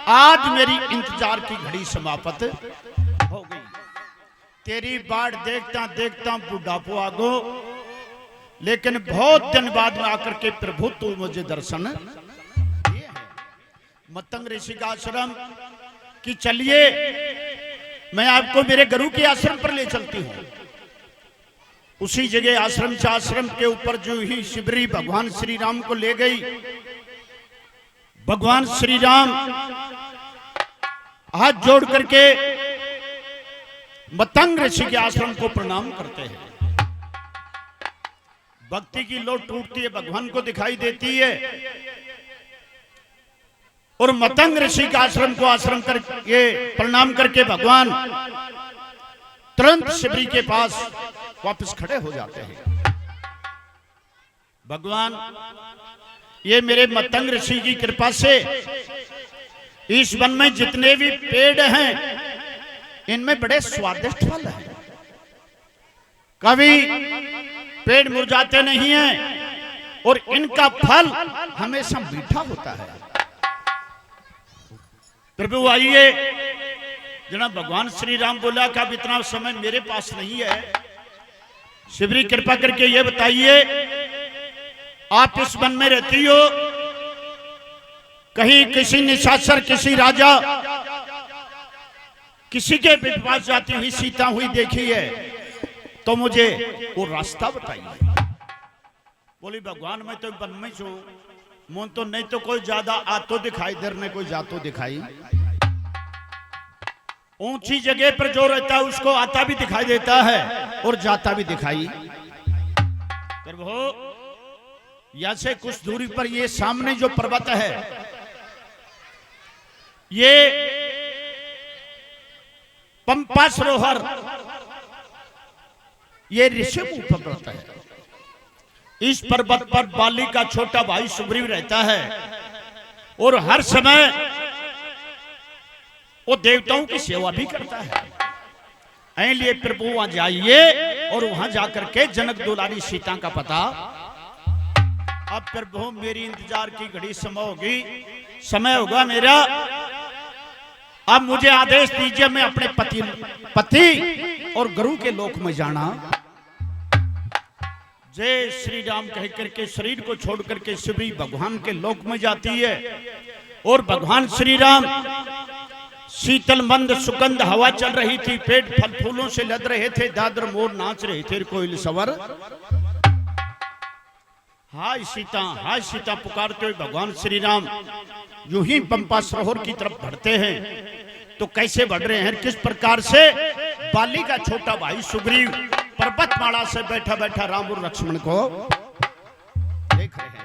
आज मेरी इंतजार की घड़ी समाप्त हो गई। तेरी बाट देखता देखता बुढ़ापो आ गो, लेकिन बहुत दिन बाद में आकर के प्रभु तू मुझे दर्शन दिए हैं। मतंग ऋषि का आश्रम कि चलिए मैं आपको मेरे गुरु के आश्रम पर ले चलती हूं। उसी जगह आश्रम से आश्रम के ऊपर जो ही शिवरी भगवान श्री राम को ले गई। भगवान श्री राम हाथ जोड़ करके मतंग ऋषि के आश्रम को प्रणाम करते हैं। भक्ति की लो टूटती है, भगवान को दिखाई देती है और मतंग ऋषि के आश्रम को आश्रम करके प्रणाम करके भगवान तुरंत शिवरी के पास वापस खड़े हो जाते हैं। भगवान ये मेरे मतंग ऋषि की कृपा से इस वन में जितने भी पेड़ हैं इनमें बड़े स्वादिष्ट फल हैं। कभी पेड़ मुरझाते नहीं हैं और इनका फल हमेशा मीठा होता है। प्रभु आइए, जनाब भगवान श्री राम बोला कि अब इतना समय मेरे पास नहीं है, शिवरी कृपा करके ये बताइए आप इस वन में रहती हो, कहीं किसी निशाचर किसी राजा किसी के पास जाती हुई सीता हुई देखी है तो मुझे वो रास्ता बताइए। बोली भगवान मैं तो वन में छू, मोन तो नहीं तो कोई ज्यादा आ तो दिखाई, दर ने कोई जातो दिखाई। ऊंची जगह पर जो रहता है उसको आता भी दिखाई देता है और जाता भी दिखाई। प्रभु यहाँ से कुछ दूरी पर ये सामने जो पर्वत है ये पंपा सरोवर, ये ऋषभ पर्वत है। इस पर्वत पर बाली का छोटा भाई सुग्रीव रहता है और हर समय वो देवताओं की सेवा भी करता है। इसलिए प्रभु वहां जाइए और वहां जाकर के जनक दुलारी सीता का पता। अब प्रभु मेरी इंतजार की घड़ी समय होगा मेरा। अब मुझे आदेश दीजिए, मैं अपने पति और गुरु के लोक में जाना। जय श्री राम कह करके शरीर को छोड़ करके शिवरी भगवान के लोक में जाती है और भगवान श्री राम शीतल मंद सुगंध हवा चल रही थी, पेट फल फूलों से लद रहे थे, दादर मोर नाच रहे थे, कोयल सवर हाय सीता पुकारते हुए भगवान श्री राम यूं ही पंपा सरोवर की तरफ बढ़ते हैं। तो कैसे बढ़ रहे हैं, किस प्रकार से? बाली का छोटा भाई सुग्रीव पर्वतमाला से बैठा बैठा राम और लक्ष्मण को देख रहे हैं।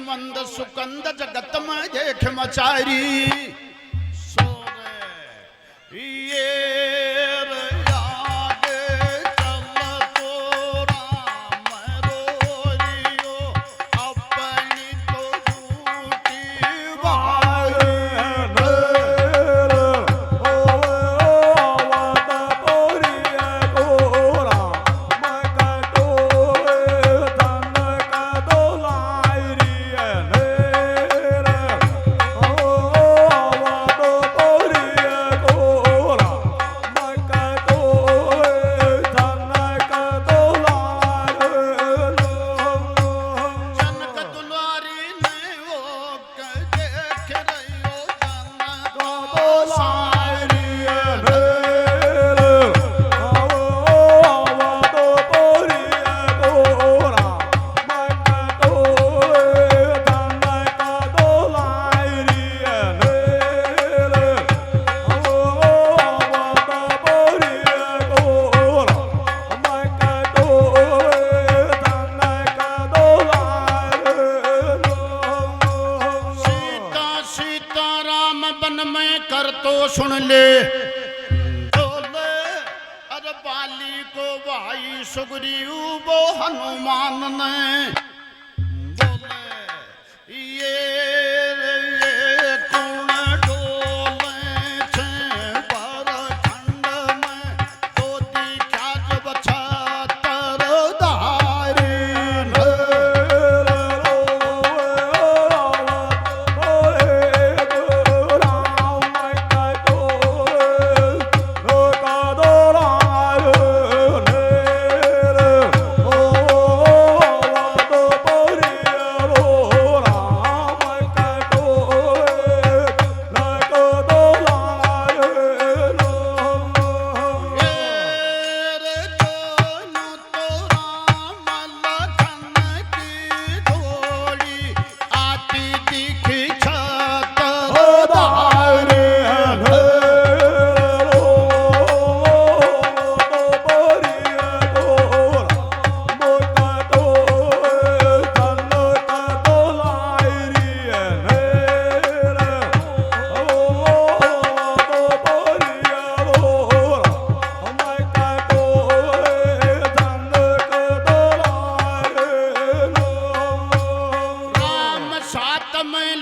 मंद सुकंद जगत में देख मचारी सोरे ये मैं कर तो सुन ले बोले अरे बाली को भाई सुग्रीव वो हनुमान ने बोले ये कौन डोले छे पर खंड में तो दिखा जब छतर धारी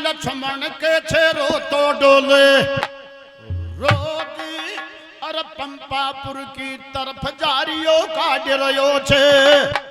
लक्ष्मण के छे रो तो डोले रोगी अरे पंपापुर की तरफ जारियो काट रहो छे।